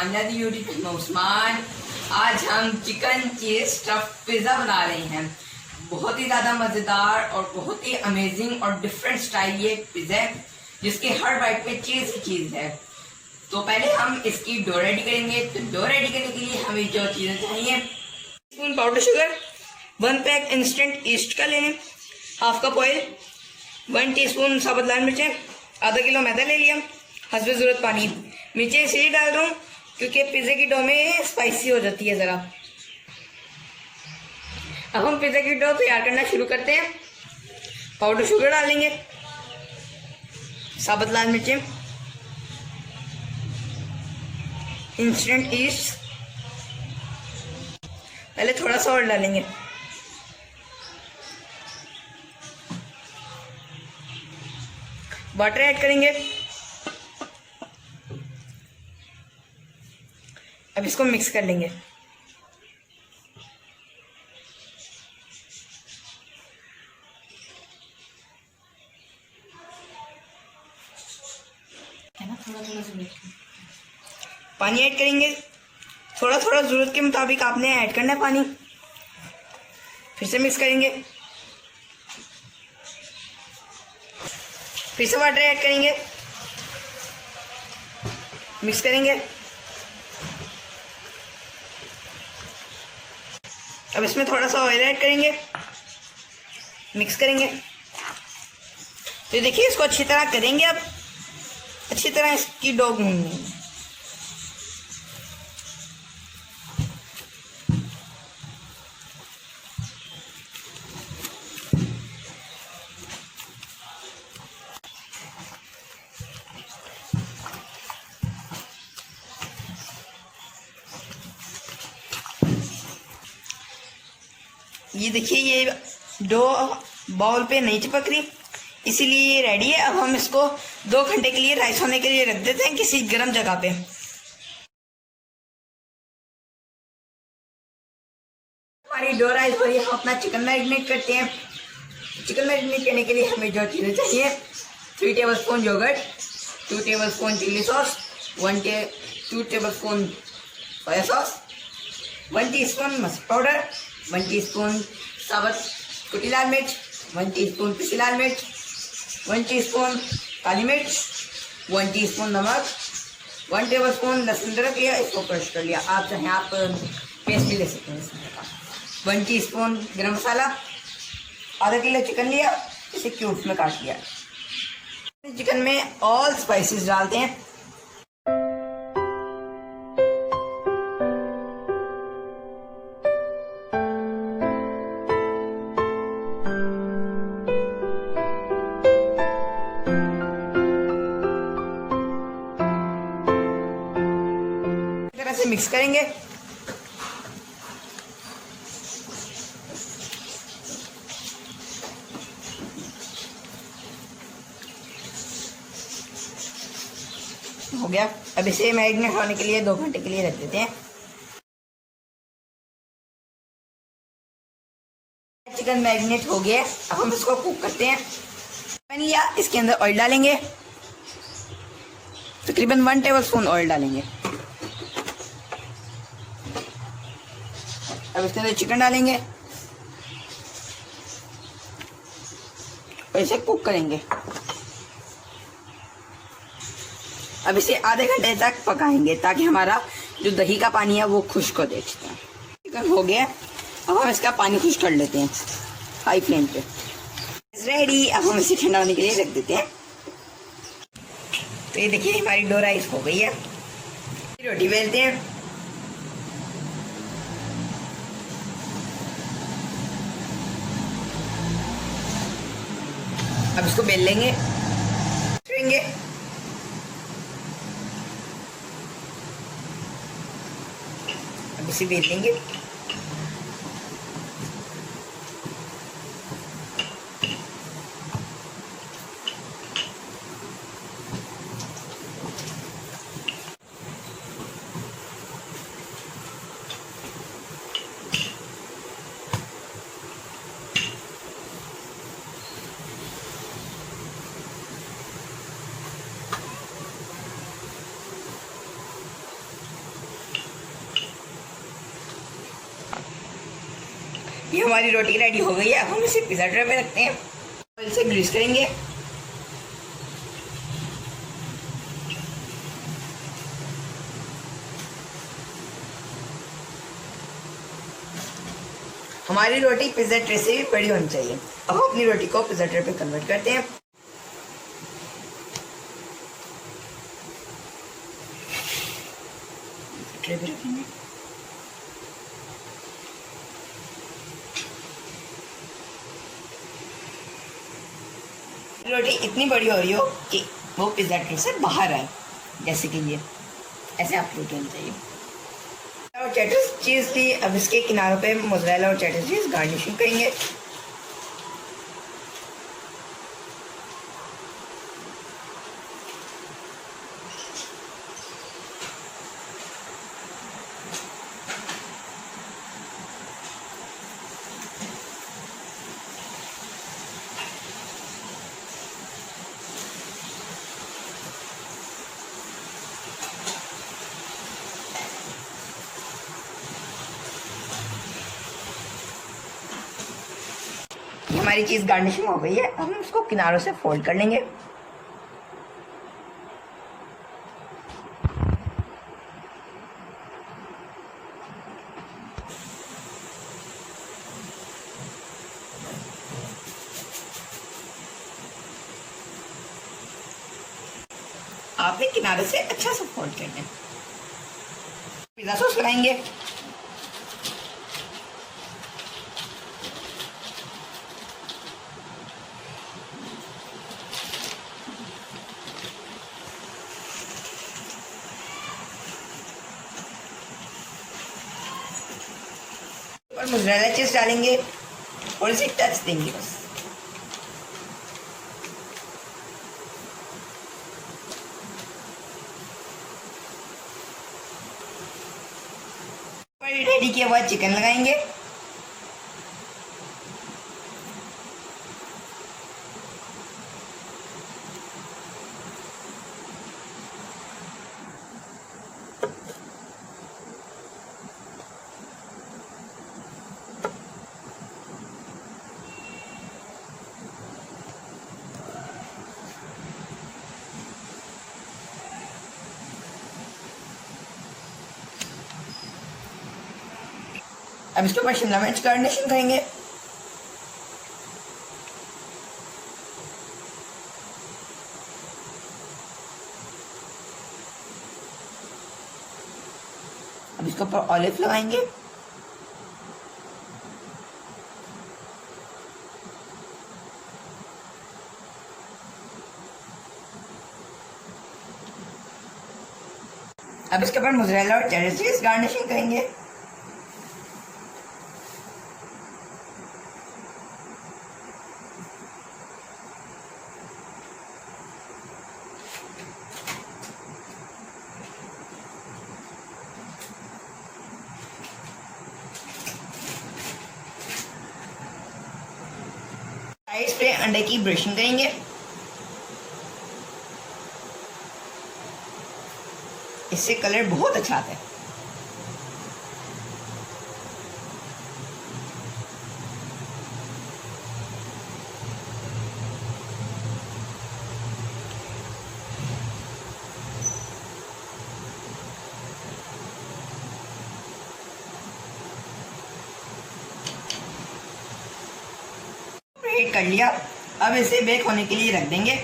YouTube में उस्मान। आज हम चिकन चीज स्टफ पिज्जा बना रहे हैं। बहुत ही ज्यादा मजेदार और बहुत ही अमेजिंग और डिफरेंट स्टाइल ये पिज्जा है, जिसके हर बाइट में चीज ही चीज है। तो पहले हम इसकी डो रेडी करेंगे। तो डो रेडी करने के लिए हमें जो चीजें चाहिए, spoon powder sugar, 1 pack instant east का लेंगे, हाफ कप ऑयल, 1 टीस्पून साबुत लाल मिर्चें, आधा किलो मैदा ले लिया, हस्बे जरूरत पानी। मिर्चें इसलिए डाल रहा हूँ क्योंकि पिज्जे की डो में स्पाइसी हो जाती है ज़रा। अब हम पिज्जा की डो तैयार करना शुरू करते हैं। पाउडर शुगर डालेंगे, साबुत लाल मिर्चें, इंस्टेंट ईस्ट, पहले थोड़ा सा और डालेंगे, वाटर ऐड करेंगे। अब इसको मिक्स कर लेंगे। पानी ऐड करेंगे, थोड़ा थोड़ा जरूरत के मुताबिक आपने ऐड करना है पानी। फिर से मिक्स करेंगे, फिर से वाटर ऐड करेंगे, मिक्स करेंगे। अब इसमें थोड़ा सा ऑयल ऐड करेंगे, मिक्स करेंगे। तो देखिए इसको अच्छी तरह करेंगे। अब अच्छी तरह इसकी डो गूंदेंगे। ये देखिए ये डो बाउल पे नहीं चिपक रही, इसीलिए ये रेडी है। अब हम इसको 2 घंटे के लिए राइस होने के लिए रख देते हैं किसी गर्म जगह पे। हमारी डो राइस हो रही है, हम अपना चिकन मैरिनेट करते हैं। चिकन मैरिनेट करने के लिए हमें जो चीज़ें चाहिए, 3 tablespoon yoghurt, 2 tablespoon chilli sauce, 2 tablespoon soya sauce, 1 teaspoon mustard powder, 1 teaspoon साबुत कुटी लाल मिर्च, 1 टीस्पून पिसी लाल मिर्च, 1 टीस्पून काली मिर्च, 1 टीस्पून नमक, 1 टेबलस्पून लहसुन अदरक लिया, इसको क्रश कर लिया। आप चाहें आप पेस्ट भी ले सकते हैं इसमें। 1 टीस्पून गरम मसाला, आधा किलो चिकन लिया, इसे क्यूब्स में काट लिया। चिकन में ऑल स्पाइसेस डालते हैं। से मिक्स करेंगे। हो गया। अब इसे मैरिनेट होने के लिए 2 घंटे के लिए रख देते हैं। चिकन मैरिनेट हो गया, अब हम इसको कुक करते हैं। मैंने या इसके अंदर ऑयल डालेंगे, तकरीबन 1 टेबलस्पून ऑयल डालेंगे। अब इसके अंदर चिकन डालेंगे और इसे कुक करेंगे। अब इसे आधे घंटे तक पकाएंगे ताकि हमारा जो दही का पानी है वो खुश्क हो जाए। चिकन हो गया, अब हम इसका पानी खुश्क कर लेते हैं हाई फ्लेम पे। रेडी। अब हम इसे ठंडा होने के लिए रख देते हैं। तो ये देखिए हमारी डो राइस हो गई है। रोटी बेलते हैं। अब इसको बेल लेंगे, अब इसे बेल लेंगे। ये हमारी रोटी रेडी हो गई है। अब हम इसे पिज़्ज़ा ट्रे पे रखते हैं और इसे ग्रीस करेंगे। हमारी रोटी पिज़्ज़ा ट्रे से भी बड़ी होनी चाहिए। अब हम अपनी रोटी को पिज़्ज़ा ट्रे पे कन्वर्ट करते हैं। ट्रे पे रखेंगे। रोटी इतनी बड़ी हो रही हो कि वो पिज़्ज़ा ट्रे से बाहर आए, जैसे कि ये ऐसे आप रोटी होनी चाहिए। और चेडर चीज़ थी। अब इसके किनारों पे मोज़रेला और चेडर चीज़ गार्निशिंग करेंगे। हमारी चीज़ गार्निशिंग हो गई है। अब हम इसको किनारों से फोल्ड कर लेंगे। आपने किनारे से अच्छा सा फोल्ड करना है। पिज़्ज़ा सॉस लगाएंगे। और मोज़रेला चीज़ डालेंगे और इसे टच देंगे बस। रेडी किया हुआ चिकन लगाएंगे। अब इसके ऊपर शिमला मिर्च गार्निशिंग करेंगे। अब इसके ऊपर ऑलिव लगाएंगे। अब इसके ऊपर मोज़रेला और चेडर चीज़ गार्निशिंग करेंगे। साइड्स पे अंडे की ब्रशिंग करेंगे। इससे कलर बहुत अच्छा आता है। हीट कर लिया। अब इसे बेक होने के लिए रख देंगे।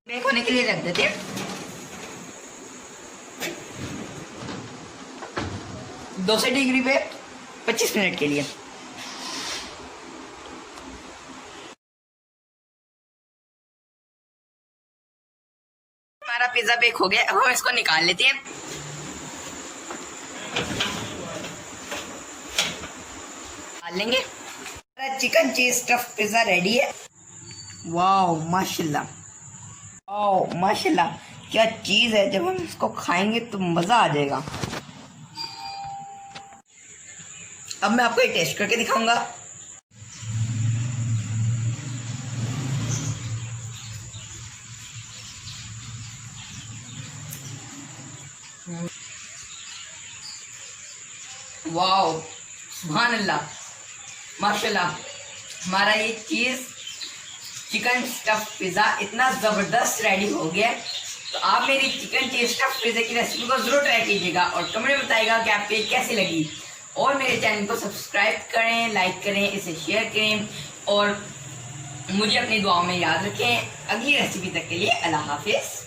बेक होने के लिए रख देते हैं 200 डिग्री पे 25 मिनट के लिए। हमारा पिज्जा बेक हो गया। अब हम इसको निकाल लेते हैं। निकाल लेंगे। Chicken cheese stuff pizza ready है। वाओ माशाल्लाह, वाओ माशाल्लाह, क्या चीज है। जब हम इसको खाएंगे तो मजा आ जाएगा। अब मैं आपको एक टेस्ट करके दिखाऊंगा। वाओ सुभान अल्लाह, माशाल्लाह हमारा ये चीज़ चिकन स्टफ पिज़्ज़ा इतना ज़बरदस्त रेडी हो गया। तो आप मेरी चिकन चीज़ स्टफ पिज़्ज़ा की रेसिपी को ज़रूर ट्राई कीजिएगा और कमेंट में बताइएगा कि आपको ये कैसी लगी। और मेरे चैनल को सब्सक्राइब करें, लाइक करें, इसे शेयर करें और मुझे अपनी दुआओं में याद रखें। अगली रेसिपी तक के लिए अल्लाह हाफिज़।